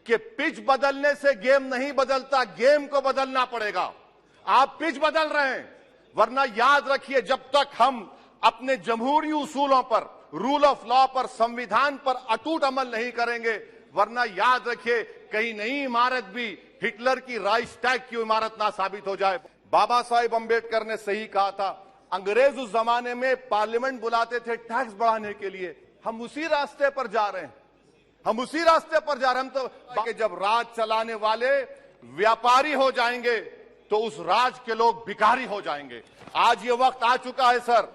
कि पिच बदलने से गेम नहीं बदलता, गेम को बदलना पड़ेगा। आप पिच बदल रहे हैं, वरना याद रखिए जब तक हम अपने जमहूरी उसूलों पर, रूल ऑफ लॉ पर, संविधान पर अटूट अमल नहीं करेंगे, वरना याद रखिए कहीं नई इमारत भी हिटलर की राइक्सटैग की इमारत ना साबित हो जाए। बाबा साहिब अंबेडकर ने सही कहा था, अंग्रेज उस जमाने में पार्लियामेंट बुलाते थे टैक्स बढ़ाने के लिए। हम उसी रास्ते पर जा रहे हैं, हम उसी रास्ते पर जा रहे हैं। हम तो जब राज चलाने वाले व्यापारी हो जाएंगे तो उस राज के लोग भिखारी हो जाएंगे। आज ये वक्त आ चुका है सर।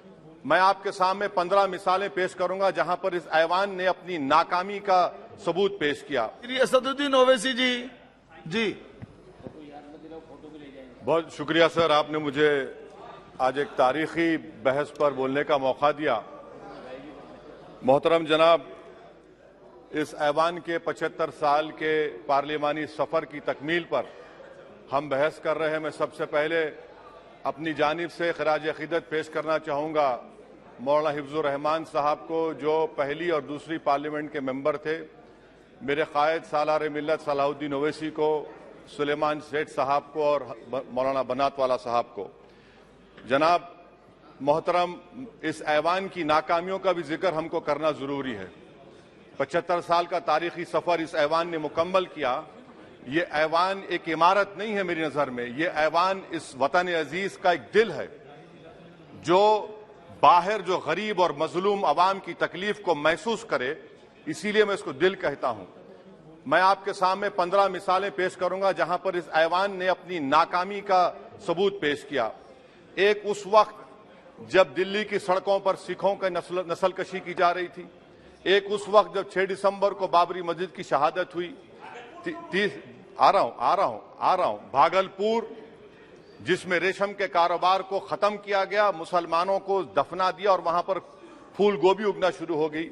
मैं आपके सामने 15 मिसालें पेश करूंगा जहां पर इस ऐवान ने अपनी नाकामी का सबूत पेश किया। असदुद्दीन ओवैसी जी बहुत शुक्रिया सर, आपने मुझे आज एक तारीखी बहस पर बोलने का मौका दिया। मोहतरम जनाब, इस ऐवान के 75 साल के पार्लियामानी सफर की तकमील पर हम बहस कर रहे हैं। मैं सबसे पहले अपनी जानिब से खराज अकीदत पेश करना चाहूँगा मौलाना हिफ्जुर रहमान साहब को, जो पहली और दूसरी पार्लियामेंट के मेंबर थे, मेरे कायद सालार मिल्लत सलाहुद्दीन ओवैसी को, सुलेमान सेठ साहब को और मौलाना बनात वाला साहब को। जनाब मोहतरम, इस ऐवान की नाकामियों का भी जिक्र हमको करना जरूरी है। 75 साल का तारीखी सफर इस ऐवान ने मुकम्मल किया। ये ऐवान एक इमारत नहीं है मेरी नजर में, ये ऐवान इस वतन अजीज का एक दिल है, जो बाहर जो गरीब और मजलूम अवाम की तकलीफ को महसूस करे, इसीलिए मैं इसको दिल कहता हूं। मैं आपके सामने 15 मिसालें पेश करूंगा जहां पर इस ऐवान ने अपनी नाकामी का सबूत पेश किया। एक उस वक्त जब दिल्ली की सड़कों पर सिखों की नस्लकशी की जा रही थी, एक उस वक्त जब 6 दिसंबर को बाबरी मस्जिद की शहादत हुई। आ रहा हूं भागलपुर, जिसमें रेशम के कारोबार को खत्म किया गया, मुसलमानों को दफना दिया और वहां पर फूल गोभी उगना शुरू हो गई।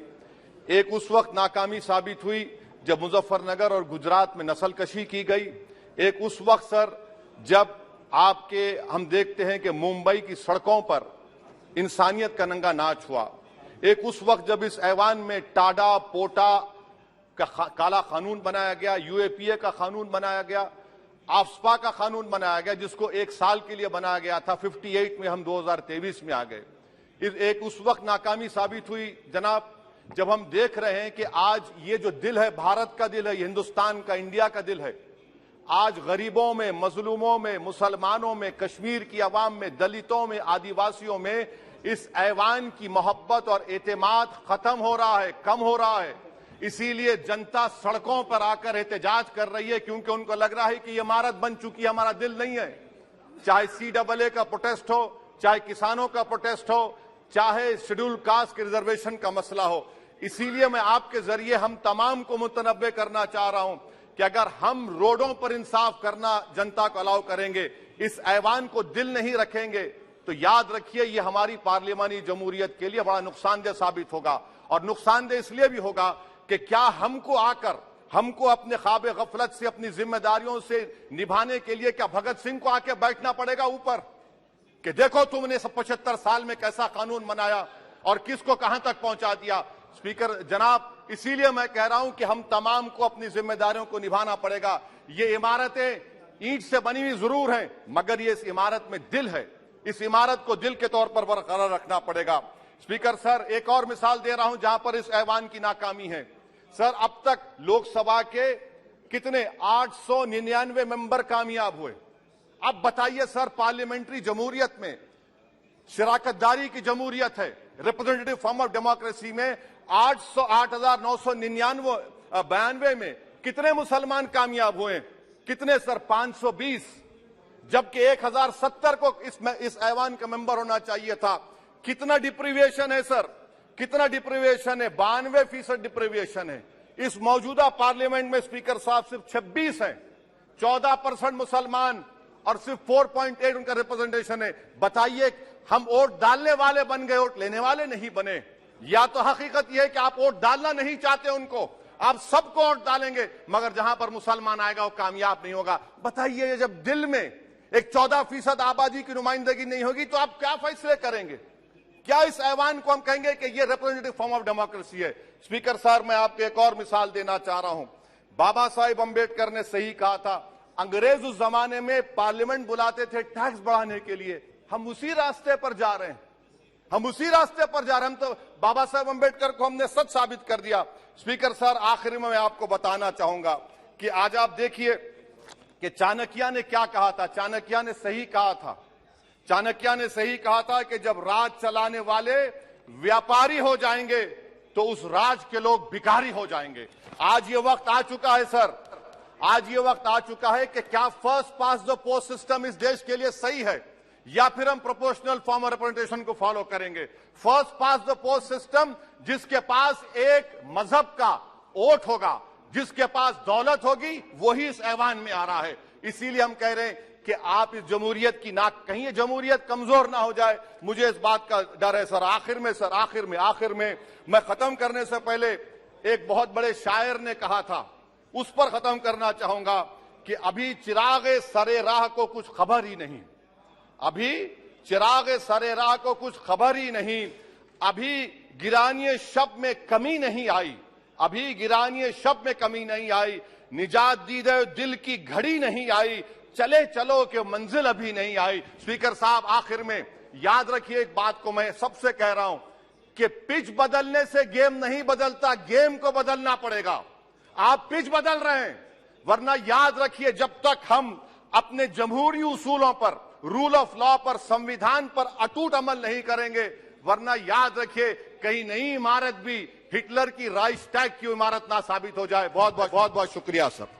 एक उस वक्त नाकामी साबित हुई जब मुजफ्फरनगर और गुजरात में नस्लकशी की गई। एक उस वक्त सर जब हम देखते हैं कि मुंबई की सड़कों पर इंसानियत का नंगा नाच हुआ। एक उस वक्त जब इस ऐवान में टाडा पोटा का काला कानून बनाया गया, यूएपीए का कानून बनाया गया, आफ्सपा का कानून बनाया गया, जिसको 1 साल के लिए बनाया गया था। 58 में हम 2023 में आ गए। एक उस वक्त नाकामी साबित हुई जनाब, जब हम देख रहे हैं कि आज ये जो दिल है, भारत का दिल है, हिंदुस्तान का, इंडिया का दिल है, आज गरीबों में, मजलूमों में, मुसलमानों में, कश्मीर की अवाम में, दलितों में, आदिवासियों में इस ऐवान की मोहब्बत और एतमाद खत्म हो रहा है, कम हो रहा है। इसीलिए जनता सड़कों पर आकर एहतजाज कर रही है, क्योंकि उनको लग रहा है कि ये इमारत बन चुकी है, हमारा दिल नहीं है। चाहे CAA का प्रोटेस्ट हो, चाहे किसानों का प्रोटेस्ट हो, चाहे शेड्यूल कास्ट के रिजर्वेशन का मसला हो। इसीलिए मैं आपके जरिए हम तमाम को मुतनब्बे करना चाह रहा हूं कि अगर हम रोडों पर इंसाफ करना जनता को अलाउ करेंगे, इस ऐवान को दिल नहीं रखेंगे, तो याद रखिए ये हमारी पार्लियामानी जमहूरियत के लिए बड़ा नुकसानदेह साबित होगा। और नुकसानदेह इसलिए भी होगा कि क्या हमको अपने ख्वाब गफलत से, अपनी जिम्मेदारियों से निभाने के लिए क्या भगत सिंह को आके बैठना पड़ेगा ऊपर कि देखो तुमने 75 साल में कैसा कानून बनाया और किसको कहां तक पहुंचा दिया। स्पीकर जनाब, इसीलिए मैं कह रहा हूं कि हम तमाम को अपनी जिम्मेदारियों को निभाना पड़ेगा। ये इमारतें ईंट से बनी हुई जरूर हैं, मगर ये इस इमारत में दिल है। इस इमारत को दिल के तौर पर बरकरार रखना पड़ेगा। स्पीकर सर, एक और मिसाल दे रहा हूं जहां पर इस ऐवान की नाकामी है। सर, अब तक लोकसभा के कितने 899 मेंबर कामयाब हुए। अब बताइए सर, पार्लियामेंट्री जमहूरियत में शराकतदारी की जमहूरियत है, रिप्रेजेंटेटिव फॉर्म ऑफ डेमोक्रेसी में 8,992 में कितने मुसलमान कामयाब हुए? कितने सर? 520, जबकि 1070 को इस ऐवान का मेंबर होना चाहिए था। कितना डिप्रीविएशन है सर? कितना डिप्रीविएशन है? 92% डिप्रीविएशन है। इस मौजूदा पार्लियामेंट में स्पीकर साहब सिर्फ 26 हैं, 14% मुसलमान और सिर्फ 4.8 उनका रिप्रेजेंटेशन है। बताइए, हम वोट डालने वाले बन गए, वोट लेने वाले नहीं बने। या तो हकीकत यह है कि आप वोट डालना नहीं चाहते उनको, आप सबको वोट डालेंगे, मगर जहां पर मुसलमान आएगा वो कामयाब नहीं होगा। बताइए, जब दिल में एक 14% आबादी की नुमाइंदगी नहीं होगी तो आप क्या फैसले करेंगे? क्या इस ऐवान को हम कहेंगे कि ये रिप्रेजेंटेटिव फॉर्म ऑफ डेमोक्रेसी है? स्पीकर साहब, मैं आपको एक और मिसाल देना चाह रहा हूं। बाबा साहेब अंबेडकर ने सही कहा था, अंग्रेज उस जमाने में पार्लियामेंट बुलाते थे टैक्स बढ़ाने के लिए। हम उसी रास्ते पर जा रहे हैं, हम उसी रास्ते पर जा रहे हैं। हम तो बाबा साहेब अंबेडकर को हमने सच साबित कर दिया। स्पीकर सर, आखिर में मैं आपको बताना चाहूंगा कि आज आप देखिए कि चाणक्य ने क्या कहा था। चाणक्य ने सही कहा था। चाणक्य ने सही कहा था कि जब राज चलाने वाले व्यापारी हो जाएंगे तो उस राज के लोग भिखारी हो जाएंगे। आज ये वक्त आ चुका है सर, आज ये वक्त आ चुका है कि क्या first pass the post system इस देश के लिए सही है या फिर हम प्रोपोर्शनल फॉर्म ऑफ रिप्रेजेंटेशन को फॉलो करेंगे। First pass the post system, जिसके पास एक मजहब का वोट होगा, जिसके पास दौलत होगी, वही इस ऐवान में आ रहा है। इसीलिए हम कह रहे हैं कि आप इस जमहूरियत की नाक, कहीं ये जमहूरियत कमजोर ना हो जाए, मुझे इस बात का डर है सर। आखिर में मैं खत्म करने से पहले एक बहुत बड़े शायर ने कहा था, उस पर खत्म करना चाहूंगा कि अभी चिरागे सरे राह को कुछ खबर ही नहीं, अभी चिरागे सरे राह को कुछ खबर ही नहीं, अभी गिरानिए शब में कमी नहीं आई, अभी गिरानिए शब में कमी नहीं आई, निजात दीदे दिल की घड़ी नहीं आई, चले चलो के मंजिल अभी नहीं आई। स्पीकर साहब, आखिर में याद रखिए एक बात को मैं सबसे कह रहा हूं कि पिच बदलने से गेम नहीं बदलता, गेम को बदलना पड़ेगा। आप पिच बदल रहे हैं, वरना याद रखिए जब तक हम अपने जमहूरी उसूलों पर, रूल ऑफ लॉ पर, संविधान पर अटूट अमल नहीं करेंगे, वरना याद रखिए कहीं नई इमारत भी हिटलर की राइक्सटैग की इमारत ना साबित हो जाए। बहुत बहुत शुक्रिया सर।